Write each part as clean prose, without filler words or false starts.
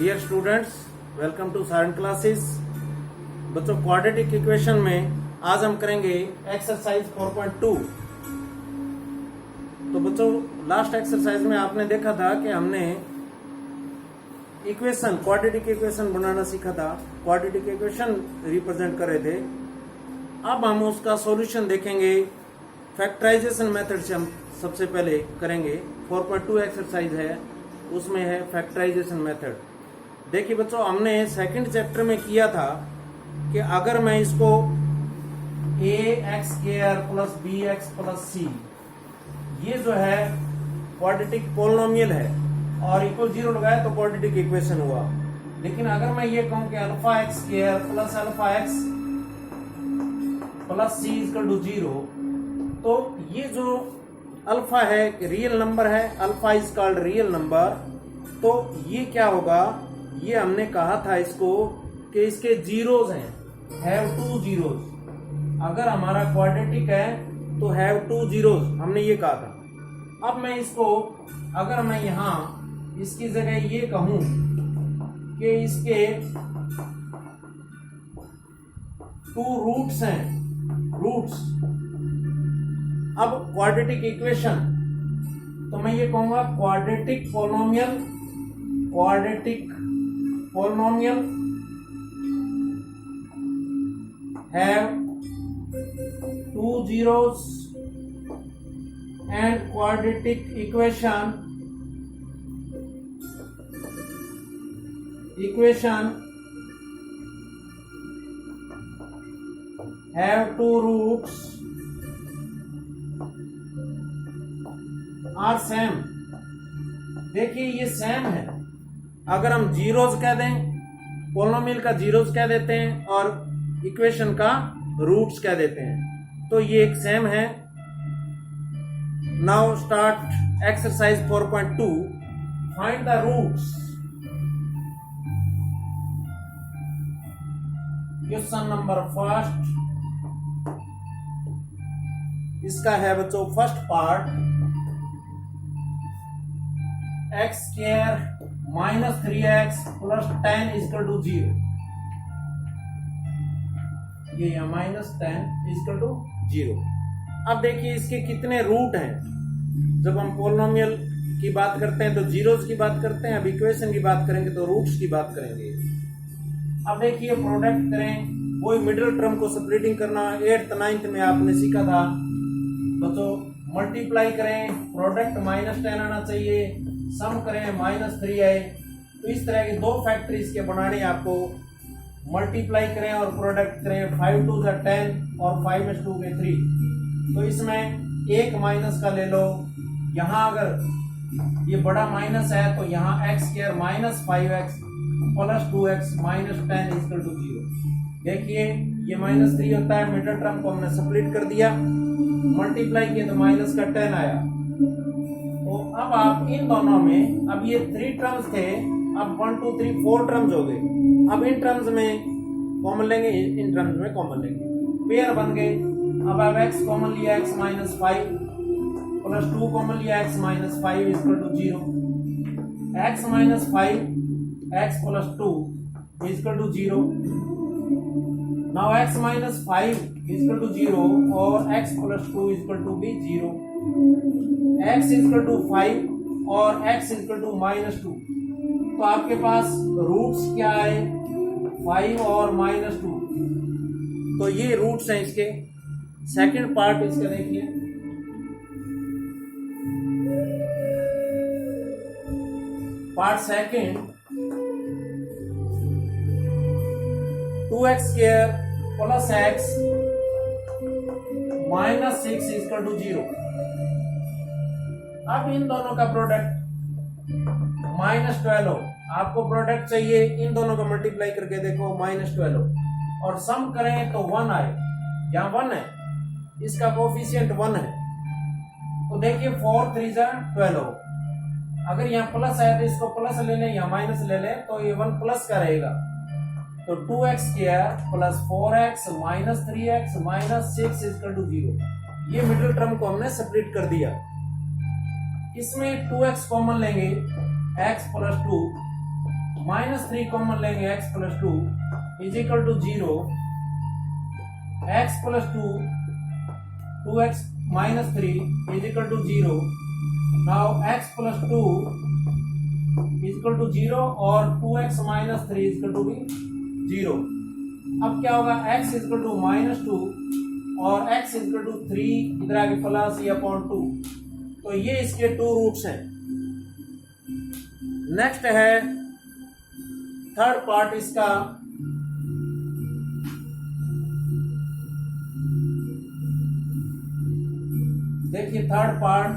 Dear students, welcome to science classes. बच्चों, quadratic equation में आज हम करेंगे एक्सरसाइज 4.2। तो बच्चों, लास्ट एक्सरसाइज में आपने देखा था कि हमने इक्वेशन क्वाड्रेटिक इक्वेशन बनाना सीखा था, क्वाड्रेटिक इक्वेशन रिप्रेजेंट कर रहे थे। अब हम उसका सॉल्यूशन देखेंगे। फैक्टराइजेशन मेथड से हम सबसे पहले करेंगे। 4.2 एक्सरसाइज है, उसमें है फैक्टराइजेशन मेथड। देखिए बच्चों, हमने सेकंड चैप्टर में किया था कि अगर मैं इसको ax² plus bx plus c, ये जो है क्वाड्रेटिक पोलिनोमियल है और इक्वल 0 लगाया तो क्वाड्रेटिक इक्वेशन हुआ। लेकिन अगर मैं ये कहूं कि α(x² plus α(x plus c equal to 0, तो ये जो अल्फा है रियल नंबर है, alpha is called real number. तो ये क्या होगा, ये हमने कहा था इसको कि इसके जीरोज हैं, हैव टू जीरोज। अगर हमारा क्वाड्रेटिक है तो हैव टू जीरोज, हमने ये कहा था। अब मैं इसको, अगर मैं यहां इसकी जगह ये कहूं कि इसके टू रूट्स हैं, रूट्स। अब क्वाड्रेटिक इक्वेशन, तो मैं ये कहूंगा quadratic polynomial, quadratic polynomial have two zeros and quadratic equation have two roots are same. देखिए ये सेम है। अगर हम जीरोज कह दें, पोलिनोमियल का जीरोज कह देते हैं और इक्वेशन का रूट्स कह देते हैं, तो ये एक सेम है। Now start exercise 4.2। Find the roots. Question number first, इसका है बच्चों first part, x² minus 3x plus 10 equal to 0। ये माइनस 10 इक्वल टू 0। अब देखिए इसके कितने रूट हैं। जब हम पोलिनोमियल की बात करते हैं तो जीरोस की बात करते हैं, अब इक्वेशन की बात करेंगे तो रूट्स की बात करेंगे। अब देखिए प्रोडक्ट करें, वही मिडिल टर्म को स्प्लिटिंग करना 8th 9th में आपने सीखा था बच्चों। मल्टीप्लाई करें, प्रोडक्ट -10 आना चाहिए, सम करें -3 आए। तो इस तरह के दो फैक्टर इसके बनाने आपको। मल्टीप्लाई करें और प्रोडक्ट करें, 5 2 10 और 5 2 के 3। तो इसमें एक माइनस का ले लो। यहाँ अगर ये बड़ा माइनस है तो यहाँ x² minus 5x plus 2x minus 10 equal to 0। देखिए ये -3 होता है, मिडिल टर्म को हमने स्प्लिट कर दिया, मल्टीप्लाई किया तो माइनस का 10 आया। तो अब आप इन दोनों में, अब ये 3 टर्म्स थे, अब 1 2 3 4 टर्म्स हो गए। अब इन टर्म्स में कॉमन लेंगे, इन टर्म्स में कॉमन लेंगे, पेयर बन गए। अब आप x कॉमन लिया, x माइनस 5 प्लस 2 कॉमन लिया, x minus 5 equal to 0। x minus 5 x plus 2 equal to 0। Now x minus 5 equal to 0 और x प्लस 2 इक्वल टू भी 0। x इक्वल टू 5 और x इक्वल टू -2। तो आपके पास roots क्या है, 5 और -2। तो ये रूट्स हैं इसके। सेकंड पार्ट इसका देखिए, part second, 2x² plus x minus 6 equal to 0। अब इन दोनों का प्रोडक्ट -12 हो। आपको प्रोडक्ट चाहिए, इन दोनों को मल्टीप्लाई करके देखो, -12 हो और सम करें तो 1 आए। यहाँ 1 है, इसका कोफिशिएंट 1 है। तो देखिए 4 3 12 हो। अगर यहाँ प्लस है तो इसको प्लस ले लें, यहाँ माइनस ले लें, तो ये 1 प्लस का रहेगा। तो 2x² plus 4x minus 3x minus 6 equal to 0। ये मिडिल टर्म को हमने सेपरेट कर दिया। इसमें 2x कॉमन लेंगे, x प्लस 2 -3 कॉमन लेंगे x plus 2 is equal to 0, x plus 2 2x minus 3 is equal to 0. Now x plus 2 is equal to 0 और 2x minus 3 is equal to be 0. अब क्या होगा, x is equal to -2 और x is equal to 3 इधर आगे plus या upon 2. तो ये इसके 2 रूट्स हैं. नेक्स्ट है थर्ड पार्ट इसका. देखिए third part,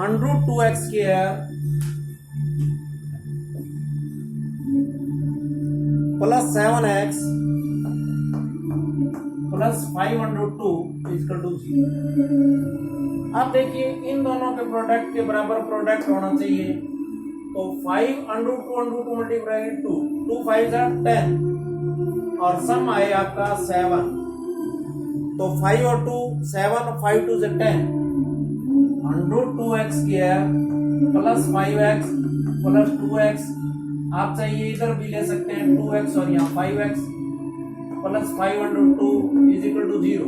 under 2x square plus 7x plus 5/2 equal to 0. अब देखिए इन दोनों के प्रोडक्ट के बराबर प्रोडक्ट होना चाहिए. तो 5/2 मल्टीप्लाई 2, 2 5 10 और सम आए आपका 7. तो 5 और 2 7, 5 2 10, under 2x square plus 5x plus 2x. आप चाहिए इधर भी ले सकते हैं 2x और यहाँ 5x plus 5/2 is equal to 0.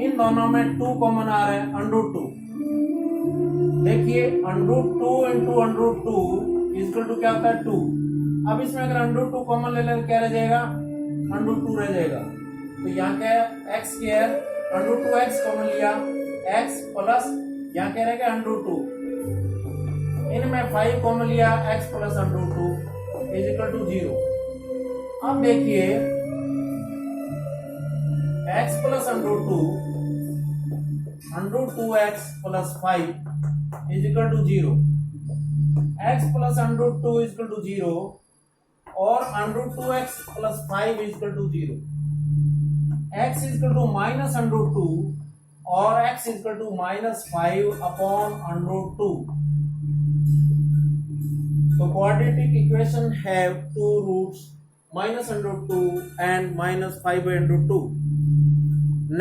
इन दोनों में 2 कॉमन आ रहा है, अंडर 2. देखिए under 2 into under 2 is equal to क्या होता है 2. अब इसमें अगर अंडर 2 कॉमन ले लें क्या रह जाएगा, अंडर 2 रह जाएगा. तो यहाँ क्या है x square, under 2x common लिया, x प्लस यहाँ क्या रहेगा अंडर 2. इनमें 5 कॉमन लिया, x plus under 2 is equal to 0. अब देखिए x plus under 2, under 2x plus 5 is equal to 0. x plus under 2 is equal to 0 और under 2x plus 5 is equal to 0. x is equal to minus under 2 और x is equal to minus 5 upon under 2. So quadratic equation have 2 roots, minus under 2 and minus 5 by under 2.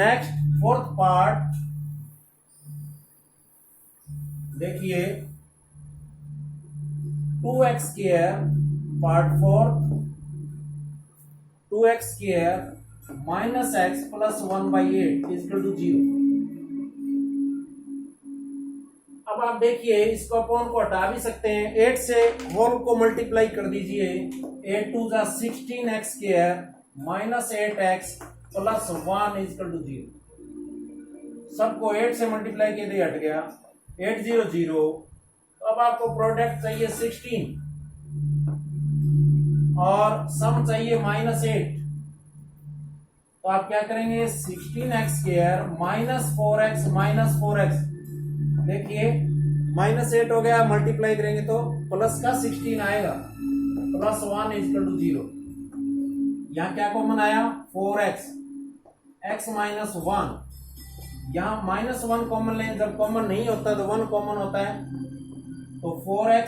Next fourth part देखिए 2x square part 4th, 2x square minus x plus 1/8 equal to 0. अब आप देखिए इसको upon को हटा भी सकते हैं. 8 से होल को मल्टीप्लाई कर दीजिए. 8 2 जा 16x square minus 8x plus 1 equal to 0. सबको 8 से मल्टीप्लाई के लिए हट गया 8 0 0. तो अब आपको प्रोडक्ट चाहिए 16 और सम चाहिए -8. तो आप क्या करेंगे 16x स्क्वायर माइनस 4x. देखिए -8 हो गया, मल्टीप्लाई करेंगे तो प्लस का 16 आएगा, प्लस 1 इक्वल टू 0. यहाँ क्या कॉमन आया 4x, x माइनस 1. यहाँ -1 कॉमन लें, जब कॉमन नहीं होता तो 1 कॉमन होता है. तो 4x,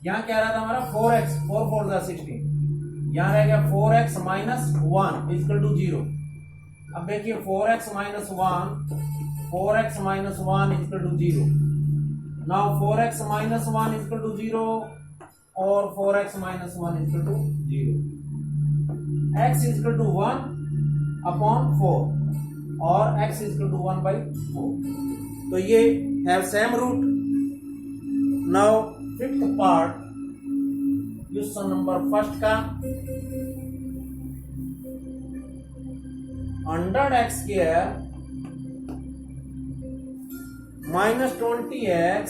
यहाँ क्या रहा था हमारा 4x, 4 4 16. यहाँ रह गया 4x माइनस 1 इक्वल टू 0. अब देखिए 4x minus 1, 4x minus 1 equal to 0. Now 4x minus 1 equal to 0 और 4x minus 1 equal to 0. x equal to 1 upon 4 और x इक्वल टू 1/4. तो ये have same root. Now fifth part question number first का, under x square minus 20x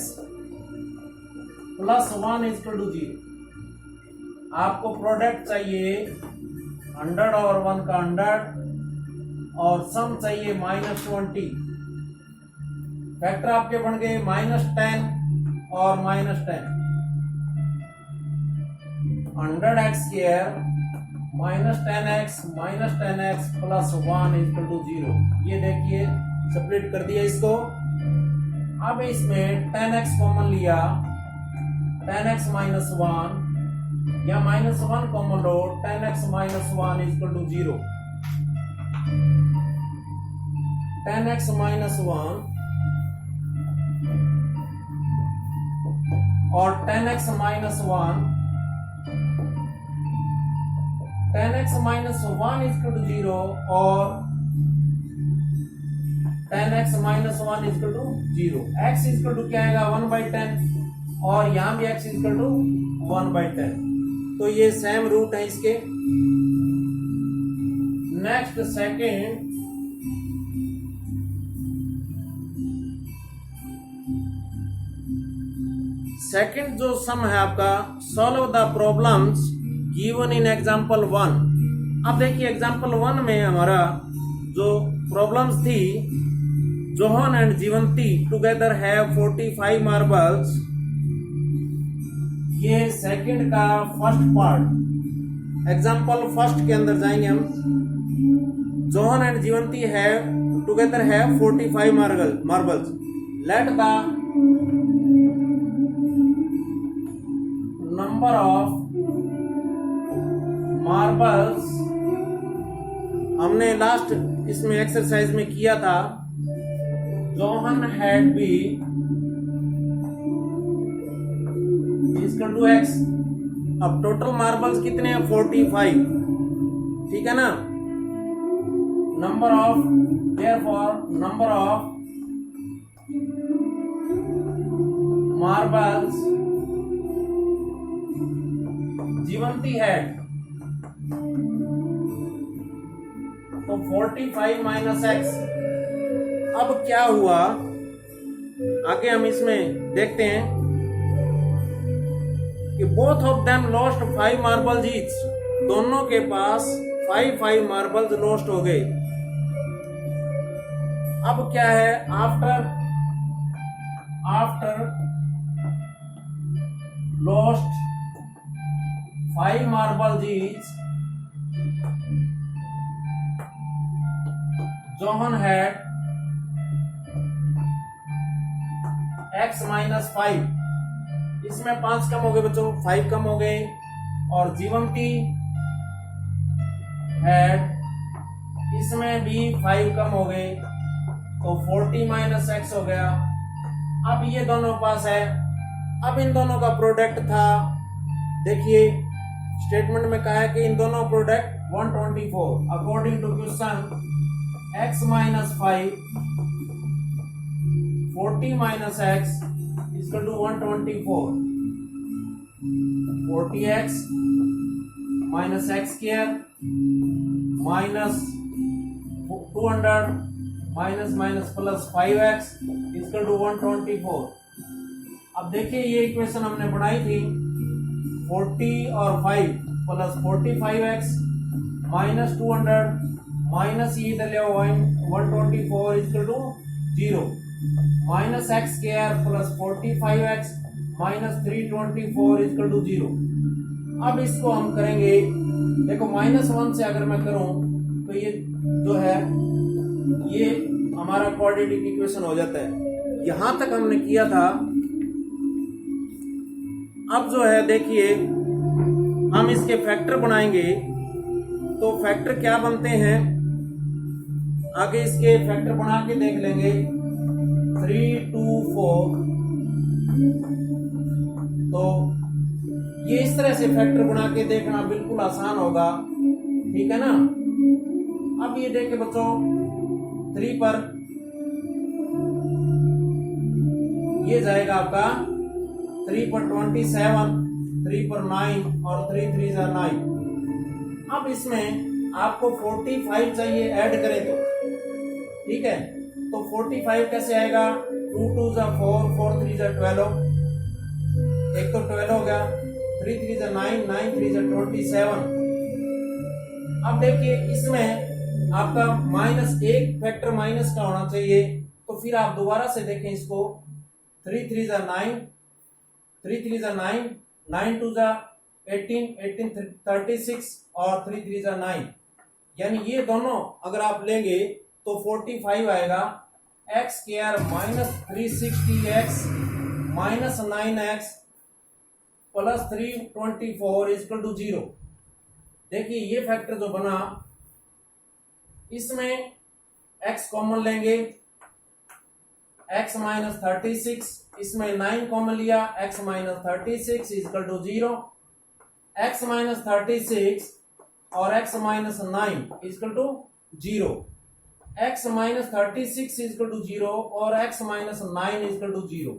plus 1 equal to 0. आपको product चाहिए 100 और 1 का 100 और सम चाहिए -20. फैक्टर आपके बन गए -10 और -10. 100x square -10x plus 1 equal to 0. ये देखिए स्प्लिट कर दिया इसको. अब इसमें 10x कॉमन लिया, 10x माइनस 1 या -1 कॉमन लो, 10x minus 1 equal to 0. 10x minus 1 और 10x minus 1, 10x minus 1 equal to 0 और 10x minus 1 equal to 0। x equal to क्या आएगा 1/10 और यहां भी x इक्वल टू 1/10। तो ये सेम रूट है इसके। नेक्स्ट सेकंड जो सम है आपका, solve the problems given in example 1। अब देखिए एग्जांपल 1 में हमारा जो प्रॉब्लम्स थी, Johan and Jivanti together have 45 marbles. ये सेकंड का फर्स्ट पार्ट, एग्जांपल फर्स्ट के अंदर जाएंगे हम। Johan and Jivanti have together have 45 marbles. Let the number of marbles, हमने लास्ट इसमें एक्सरसाइज में किया था, Johan had be equal to x। अब टोटल मार्बल्स कितने हैं 45, ठीक है ना। Number of, therefore number of marbles Jivanti had, तो 45 माइनस x। अब क्या हुआ आगे हम इसमें देखते हैं कि both of them lost 5 marbles each. दोनों के पास 5 मार्बल्स लॉस्ट हो गए। अब क्या है, after lost 5 marbles each, Johan had x minus 5। इसमें 5 कम हो गए बच्चों, 5 कम हो गए। और जीवंती हैड, इसमें भी 5 कम हो गए, तो 40 माइनस x हो गया। अब ये दोनों पास है। अब इन दोनों का प्रोडक्ट था, देखिए स्टेटमेंट में कहा है कि इन दोनों product 124। According to question x minus 5, 40 minus x equal to 124। 40x minus x square minus 200 minus minus plus 5x equal to 124। अब देखिए ये इक्वेशन हमने बनाई थी, 40 और 5 प्लस 45x माइनस 200 माइनस ये इधर ले 124 equal to 0 minus x square plus 45x minus 324 equal to 0। अब इसको हम करेंगे, देखो -1 से अगर मैं करूं तो ये जो है ये हमारा क्वाड्रेटिक इक्वेशन हो जाता है। यहां तक हमने किया था। अब जो है देखिए हम इसके फैक्टर बनाएंगे, तो फैक्टर क्या बनते हैं आगे इसके फैक्टर बना के देख लेंगे। 3, 2, 4, तो ये इस तरह से फैक्टर बना के देखना बिल्कुल आसान होगा, ठीक है ना। अब ये देखिए बच्चों 3 पर ये जाएगा आपका 3 पर 27, 3 पर 9 और 3 3 9। अब इसमें आपको 45 चाहिए, ऐड करें तो ठीक है। तो 45 कैसे आएगा, 2 2 4, 4 3 12, एक तो 12 हो गया, 3 3 9, 9 3 27। अब देखिए इसमें आपका -1 फैक्टर माइनस का होना चाहिए, तो फिर आप दोबारा से देखें इसको। 3 3 9, 3 3 9, 9 2 18, 18 36 और 3 3 9, यानी ये दोनों अगर आप लेंगे तो 45 आएगा। x square minus 360x minus 9x plus 324 equal to 0। देखिए ये फैक्टर जो बना, इसमें x कॉमन लेंगे, x माइनस 36 इसमें 9 कॉमन लिया, x minus 36 is equal to 0, x minus 36 और x minus 9 is equal to 0, x minus 36 is equal to 0 और x minus 9 is equal to 0,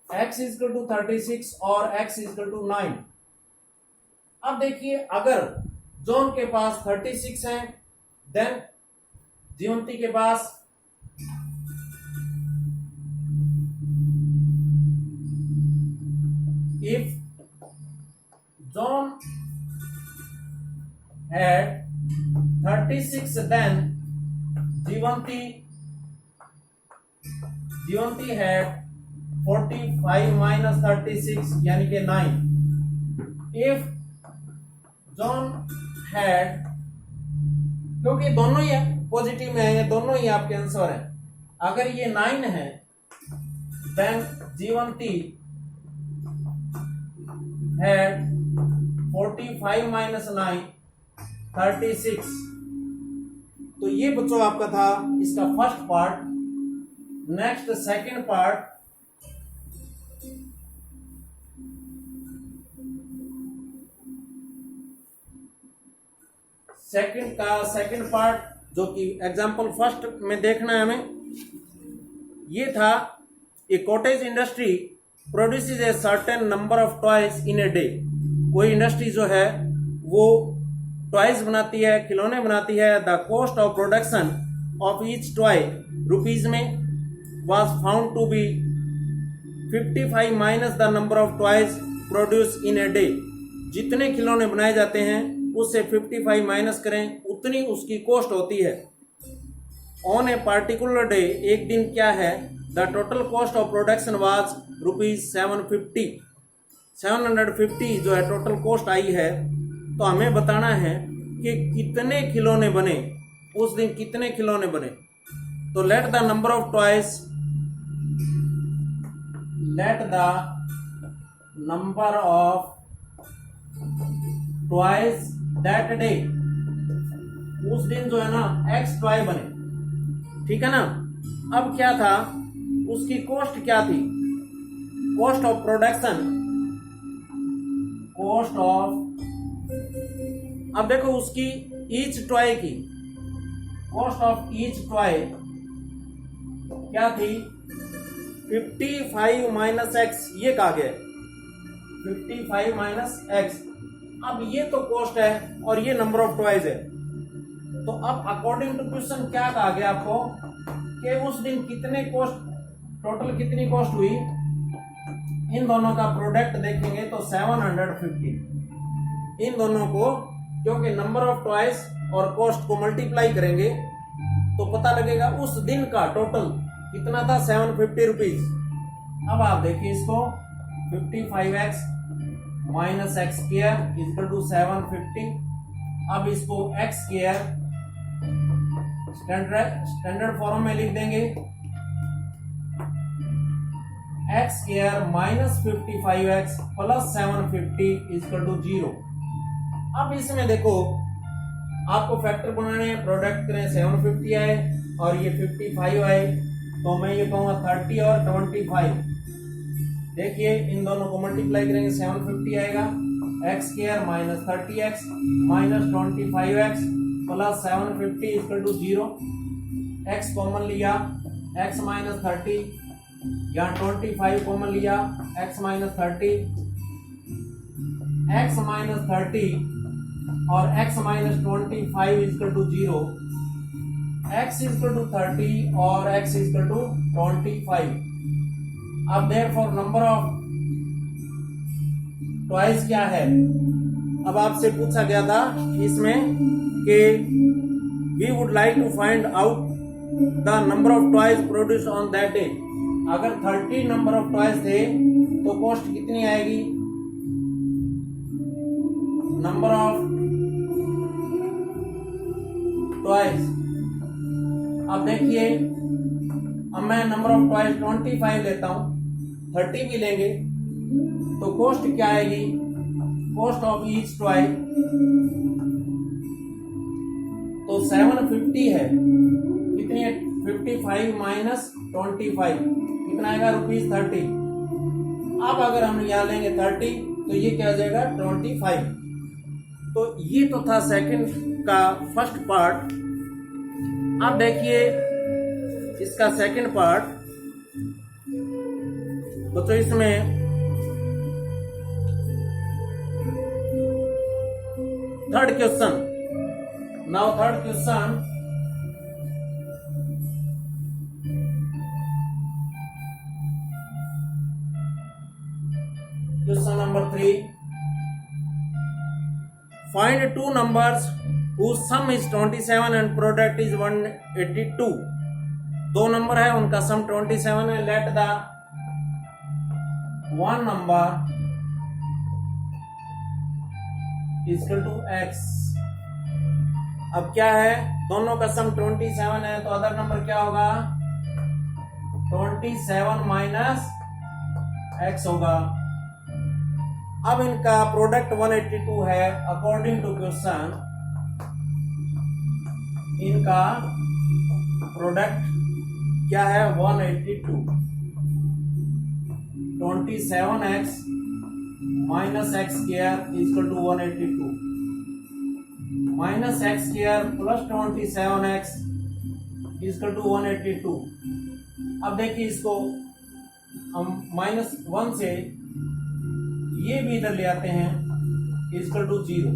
x is equal to 36 और x इजकल टू 9। अब देखिए अगर जॉन के पास 36 है, देन जीवंती के पास if John had 36 then Jivanti had 45 minus 36 यानी कि 9। if John had, क्योंकि दोनों ही पॉजिटिव में है, ये दोनों ही आपके आंसर है, अगर ये 9 है then जीवंती had 45 minus 9 36। तो ये बच्चों आपका था इसका first part. Next second part, second part जो कि एग्जांपल फर्स्ट में देखना है हमें, ये था a cottage industry produces a certain number of toys in a day. कोई इंडस्ट्री जो है वो टॉयज बनाती है, खिलौने बनाती है। The cost of production of each toy rupees में was found to be 55 minus the number of toys produce in a day. जितने खिलौने बनाए जाते हैं उससे 55 माइनस करें, उतनी उसकी कॉस्ट होती है। ऑन ए पार्टिकुलर डे, एक दिन क्या है, the total cost of production was rupees 750 जो है टोटल कॉस्ट आई है। तो हमें बताना है कि कितने खिलौने बने उस दिन, कितने खिलौने बने। तो late the number of toys, late the number of toys that day, उस दिन जो है ना x टॉय बने, ठीक है ना। अब क्या था, उसकी कॉस्ट क्या थी, cost of production, cost of, अब देखो उसकी ईच टॉय की कॉस्ट ऑफ ईच टॉय क्या थी, 55 माइनस एक्स, ये कहा गया 55 माइनस एक्स। अब ये तो कॉस्ट है और ये नंबर ऑफ टॉयज है। तो अब अकॉर्डिंग टू क्वेश्चन क्या कहा गया आपको कि उस दिन कितने कॉस्ट, टोटल कितनी कॉस्ट हुई, इन दोनों का प्रोडक्ट देखेंगे तो 750। इन दोनों को क्योंकि नंबर ऑफ टॉयज और कॉस्ट को मल्टीप्लाई करेंगे तो पता लगेगा उस दिन का टोटल कितना था, 750 रुपीज। अब आप देखिए इसको, 55x minus x square equal to 750। अब इसको एक्स स्क्वायर स्टैंडर्ड फॉर्म में लिख देंगे, x square minus 55x plus 750 equal to 0। अब इसमें देखो आपको फैक्टर बनाने हैं, प्रोडक्ट करें, 750 आए और ये 55 आए, तो मैं ये कहूंगा 30 और 25। देखिए इन दोनों को मल्टीप्लाई करेंगे 750 आएगा, x square minus 30x minus 25x plus 750 equal to 0। X common लिया, x माइनस 30, यहाँ 25 कॉमन लिया, x माइनस 30, x माइनस 30 और x minus 25 equal to 0, x equal to 30 और x इक्वल टू 25। अब देयरफॉर नंबर ऑफ टॉयज क्या है, अब आपसे पूछा गया था इसमें कि we would like to find out the number of toys produce on that day. अगर 30 नंबर ऑफ टॉयज थे तो कॉस्ट कितनी आएगी, नंबर ऑफ टॉयज। अब देखिए, अब मैं नंबर ऑफ टॉयज 25 लेता हूं, 30 भी लेंगे तो कॉस्ट क्या आएगी, कॉस्ट ऑफ ईच टॉय तो 750 है, कितनी है, 55 माइनस 25 कितना आएगा, रुपीज 30। अब अगर हम यहाँ लेंगे 30 तो ये क्या हो जाएगा 25। तो ये तो था सेकंड का फर्स्ट पार्ट। अब देखिए इसका सेकंड पार्ट। तो इसमें third question. Now third question, question number 3, find two numbers whose sum is 27 and product is 182। दो नंबर है, उनका सम 27 है। Let the one number equal to x। अब क्या है, दोनों का सम 27 है, तो अदर नंबर क्या होगा 27 माइनस x होगा। अब इनका प्रोडक्ट 182 है। अकॉर्डिंग टू क्वेश्चन इनका प्रोडक्ट क्या है 182। 27x minus x square equal to 182 minus x square plus 27x equal to 182। अब देखिए इसको हम -1 से ये भी इधर ले आते हैं इक्वल टू 0।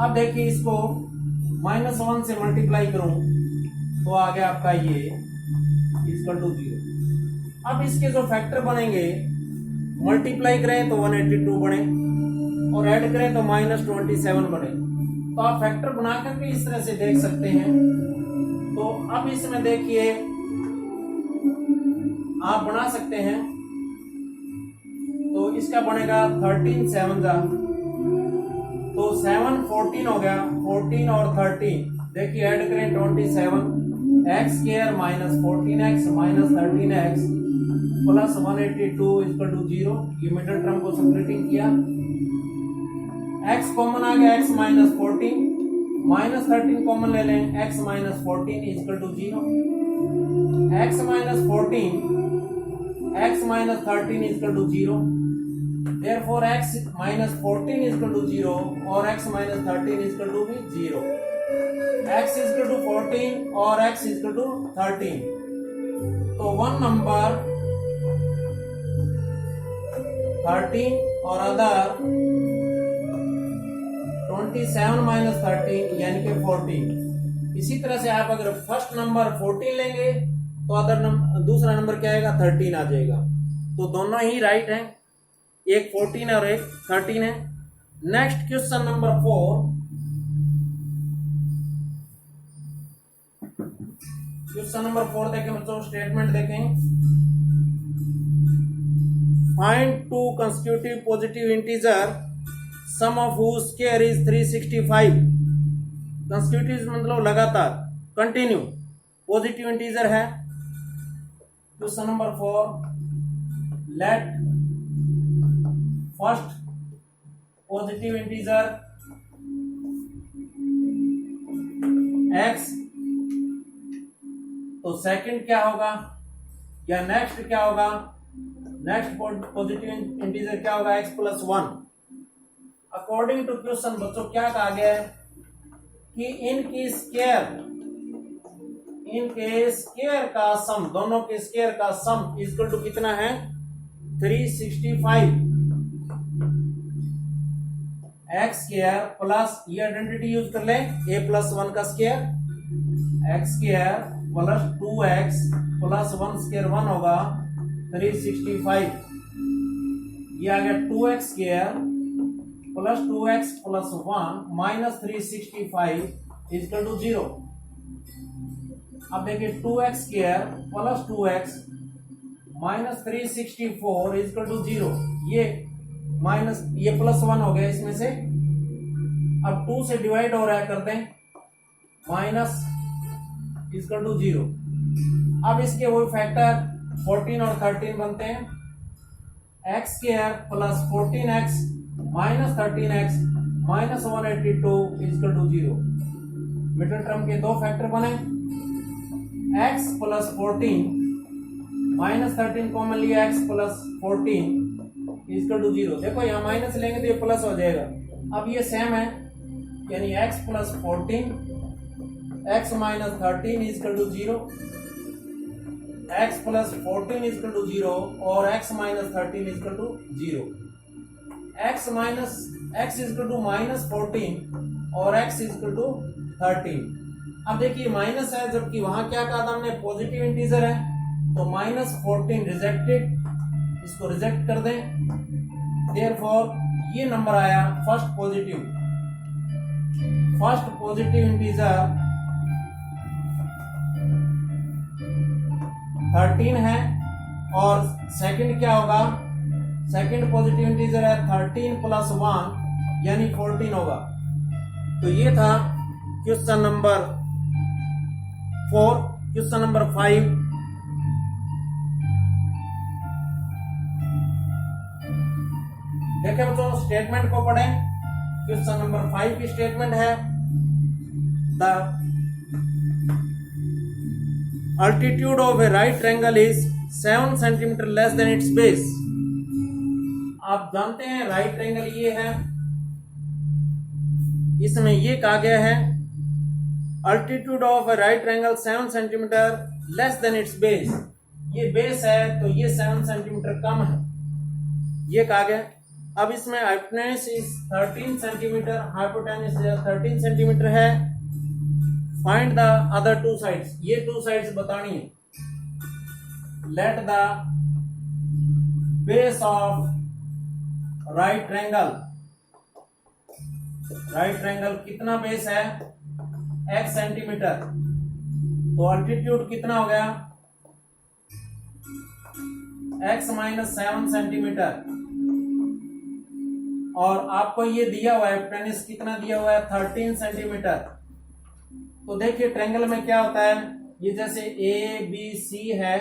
अब देखिए इसको -1 से मल्टीप्लाई करूं तो आ गया आपका ये इक्वल टू 0। अब इसके जो फैक्टर बनेंगे, मल्टीप्लाई करें तो 182 बने और ऐड करें तो -27 बने। तो आप फैक्टर बना करके इस तरह से देख सकते हैं। तो अब इसमें देखिए आप बना सकते हैं। तो इसका बनेगा 13 7 जा, तो 7 14 हो गया। 14 और 13 देखिए ऐड करें 27 x square minus 14x minus 13x plus 182 equal to 0। ये मिडिल टर्म को सेपरेटिंग किया, x कॉमन आ गया, x माइनस 14 माइनस 13 कॉमन ले लें, x minus 14 equal to 0। x minus 14 x minus 13 equal to 0। Therefore x minus 14 is equal to 0 और x minus 13 is equal to भी 0। x is equal to 14 और x is equal to 13। तो one number 13 और other 27 minus 13 यानी कि 14। इसी तरह से आप अगर फर्स्ट नंबर 14 लेंगे तो अदर नंबर दूसरा नंबर क्या आएगा 13 आ जाएगा। तो दोनों ही राइट हैं, एक 14 और एक 13 है। Next question number 4। Question number 4 देखें बच्चों, स्टेटमेंट देखें। Find two consecutive positive integer sum of whose square is 365। Consecutive मतलब लगातार, कंटिन्यू, पॉजिटिव इंटीजर है। Question number 4, let first positive integer x, तो सेकंड क्या होगा या नेक्स्ट क्या होगा, नेक्स्ट पॉजिटिव इंटीजर क्या होगा x plus 1। According to question बच्चों क्या कहा गया है कि इनके स्क्वायर का सम, दोनों के स्क्वायर का सम इक्वल टू कितना है 365। एक्स स्क्वायर प्लस, ये आइडेंटिटी यूज कर लें, a प्लस 1 का square, x square plus 2x plus 1 square 1 होगा 365। ये आ गया 2x square plus 2x plus 1 minus 365 equal to 0। अब देखिए 2x square plus 2x minus 364 equal to 0। ये माइनस, ये प्लस 1 हो गया इसमें से। अब 2 से डिवाइड हो रहा है, करते हैं माइनस इक्वल टू 0। अब इसके वो फैक्टर 14 और 13 बनते हैं। X square plus 14x minus 13x minus 182 equal to 0। Middle term के दो फैक्टर बने, x प्लस 14 -13 कॉमन लिया, x प्लस 14 इक्वल टू 0। देखो यहाँ माइनस लेंगे तो ये प्लस हो जाएगा। अब ये सेम है, यानी x plus 14 x minus 13 equal to 0, x plus 14 equal to 0 और x minus 13 equal to 0। x equal to minus 14 और x इक्वल टू 13। अब देखिए माइनस है, जबकि वहां क्या कहा था हमने, पॉजिटिव इंटीजर है, तो -14 रिजेक्टेड, इसको रिजेक्ट कर दें। देयरफॉर ये नंबर आया फर्स्ट पॉजिटिव इंटीजर 13 है, और सेकंड क्या होगा, सेकंड पॉजिटिव इंटीजर है 13 प्लस 1 यानी 14 होगा। तो ये था क्वेश्चन नंबर 4। क्वेश्चन नंबर 5, देखें बच्चों, स्टेटमेंट को पढ़ें। क्वेश्चन नंबर 5 की स्टेटमेंट है, the altitude of A right triangle is 7 centimetre less than it's base. आप जानते हैं राइट ट्रायंगल ये है, इसमें ये कहा गया है altitude of A right triangle 7 centimetre less than it's base. ये बेस है तो ये 7 सेंटीमीटर कम है, ये कहा गया। अब इसमें hypotenuse is 13 centimetre, hypotenuse 13 centimetre है। Find the other two sides, ये टू साइड्स बतानी है। Let the base of right triangle, right triangle कितना बेस है, x सेंटीमीटर, तो अल्टीट्यूड कितना हो गया, x माइनस 7 सेंटीमीटर, और आपको ये दिया हुआ है पेनिस कितना दिया हुआ है 13 सेंटीमीटर। तो देखिए ट्रायंगल में क्या होता है, ये जैसे ए बी सी है,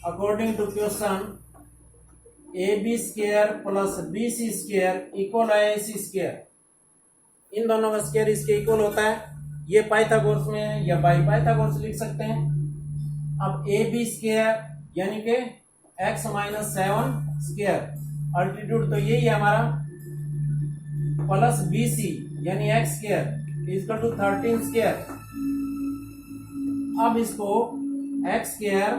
according to question A B square plus B C square equal है ए सी स्क्वायर। इन दोनों का स्क्वायर इसके इक्वल होता है, ये पाइथागोरस में या बाई पाइथागोरस लिख सकते हैं। अब ए बी स्क्वायर यानी कि x माइनस 7 स्क्वायर, अल्टीट्यूड तो यही है हमारा, प्लस बी सी यानी x square equal to 13 square. अब इसको x square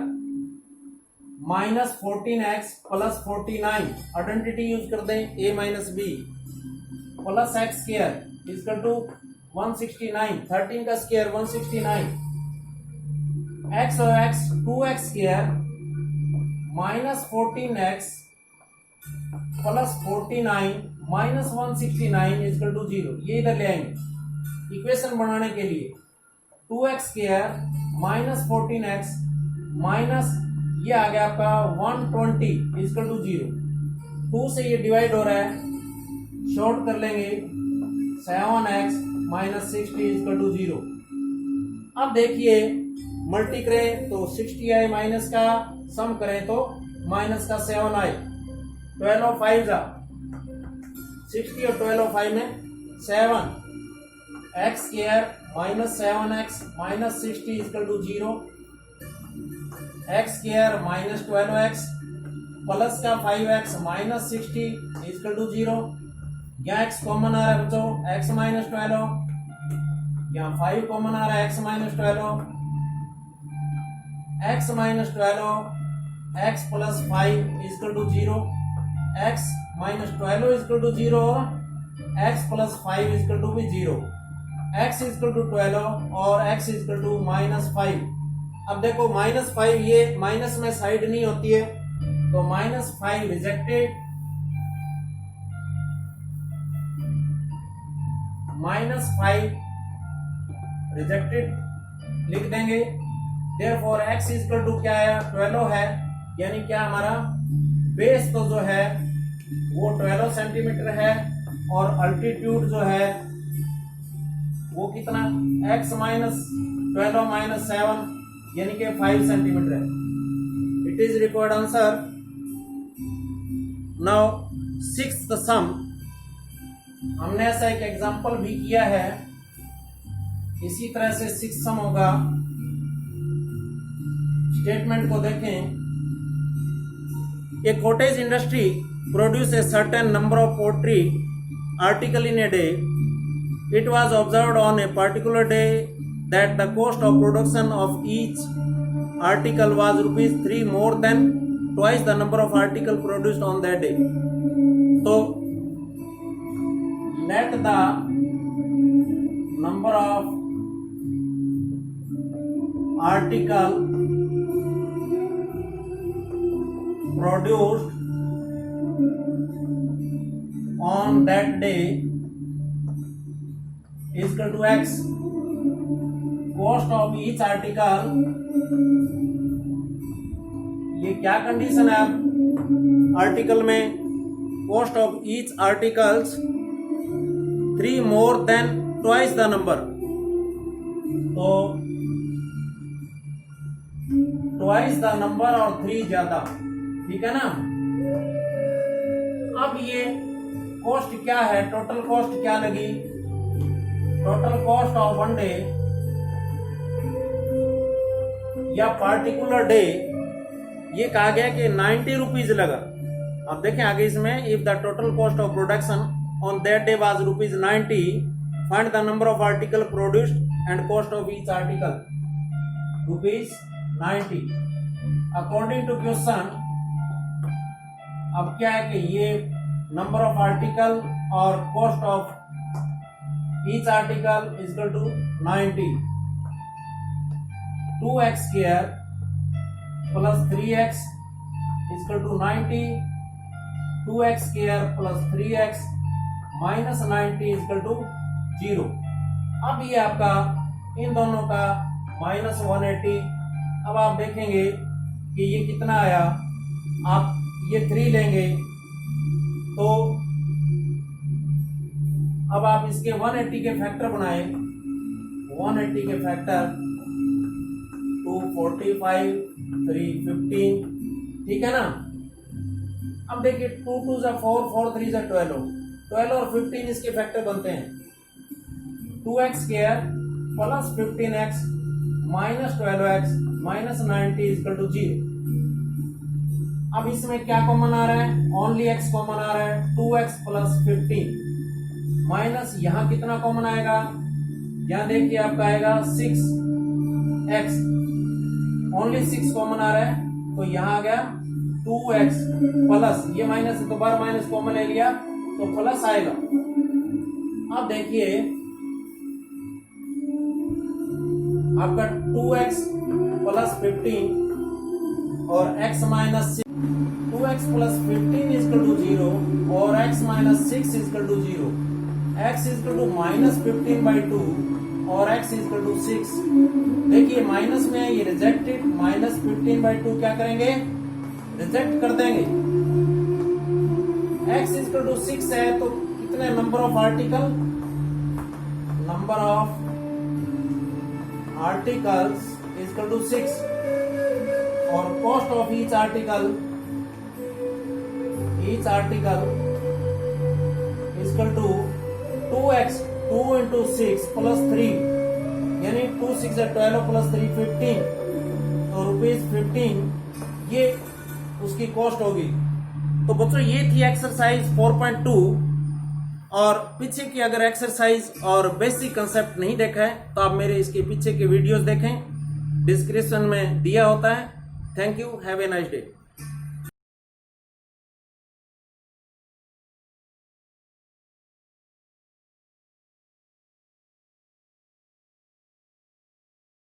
minus 14x plus 49 identity use कर दें, a minus B plus x square equal to 169, 13 का स्क्वायर 169, x और x 2x square minus 14x plus 49 minus 169 equal to 0। ये इधर ले आएंगे इक्वेशन बनाने के लिए, 2x square minus 14x minus ये आ गया आपका 120 इक्वल टू 0। 2 से ये डिवाइड हो रहा है, शॉर्ट कर लेंगे, 7x माइनस 60 इक्वल टू 0। अब देखिए मल्टी करें तो 60 आए, माइनस का सम करें तो माइनस का 7 आए, 12 और 5 जा 60 और 12 और 5 में 7, x square minus 7x minus 60 equal to 0, x square minus 12x plus का 5x माइनस 60 इक्वल टू 0। यहाँ x कॉमन आ रहा है बच्चों, x माइनस 12, यहाँ 5 कॉमन आ रहा है, x minus 12, x minus 12 x plus 5 equal to 0, x minus 12 equal to 0 और x plus 5 equal to भी 0, x इक्वल टू 12 और x इक्वल टू माइनस 5। अब देखो माइनस 5 ये माइनस में साइड नहीं होती है, तो माइनस 5 रिजेक्टेड, माइनस 5 रिजेक्टेड लिख देंगे। देयरफॉर x इक्वल टू क्या है 12 है, यानी क्या हमारा बेस तो जो है वो 12 सेंटीमीटर है और अल्टीट्यूड जो है वो कितना, x माइनस 12 माइनस 7 यानी कि 5 सेंटीमीटर है। It is required answer. Now sixth sum, हमने ऐसा एक एग्जांपल भी किया है, इसी तरह से सिक्स्थ सम होगा। स्टेटमेंट को देखें, a cottage industry produce a certain number of poultry article in a day. It was observed on a particular day that the cost of production of each article was rupees 3 more than twice the number of article produced on that day. So let the number of article produced on that day is equal to x. Cost of each article, ये क्या condition है अब article में? Cost of each articles 3 more than twice the number. तो twice the number और 3 ज्यादा, ठीक है ना. अब ये कॉस्ट क्या है, टोटल कॉस्ट क्या लगी? Total cost of one day या पार्टिकुलर डे, ये कहा गया कि 90 रुपीज लगा. अब देखें आगे इसमें, if the total cost of production on that day was rupees 90, find the number of article produced and cost of each article rupees 90. According to question, अब क्या है कि ये नंबर ऑफ आर्टिकल और cost of each article is equal to 90. 2x square plus 3x is equal to 90. 2x square plus 3x minus 90 is equal to 0. अब ये आपका इन दोनों का माइनस 180. अब आप देखेंगे कि ये कितना आया. आप ये 3 लेंगे तो अब आप इसके 180 के फैक्टर बनाए. 180 के फैक्टर 245, 315, ठीक है ना. अब देखिए 2 2 जा 4, 4 3 जा 12, 12 और 15 इसके फैक्टर बनते हैं. 2x square plus 15x minus 12x minus 90 equal to 0. अब इसमें क्या कॉमन आ रहा है? ओनली x कॉमन आ रहा है. 2x प्लस 15 माइनस यहां कितना कॉमन आएगा? यहां देखिए आपका आएगा 6x, ओनली 6 कॉमन आ रहा है, तो यहां आ गया 2x प्लस, ये माइनस है तो बार माइनस कॉमन ले लिया तो प्लस आएगा. अब देखिए आपका 2x प्लस 15 और x minus 6, 2x plus 15 is equal to 0 और x minus 6 is equal to 0. x is equal to minus 15 by 2 और x इज इक्वल टू 6. देखिए माइनस में ये रिजेक्टेड, माइनस 15 बाई 2 क्या करेंगे? रिजेक्ट कर देंगे. x इज इक्वल टू 6 है तो कितने number of article? Number of articles is equal to 6 और cost of each article is equal to 2x, 2 into 6 plus 3, यानी 2 6 12 प्लस 3 15, तो रुपीज 15 ये उसकी कॉस्ट होगी. तो बच्चों ये थी एक्सरसाइज 4.2. और पीछे की अगर एक्सरसाइज और बेसिक कंसेप्ट नहीं देखा है तो आप मेरे इसके पीछे के वीडियोस देखें, डिस्क्रिप्शन में दिया होता है. Thank you, have a nice day.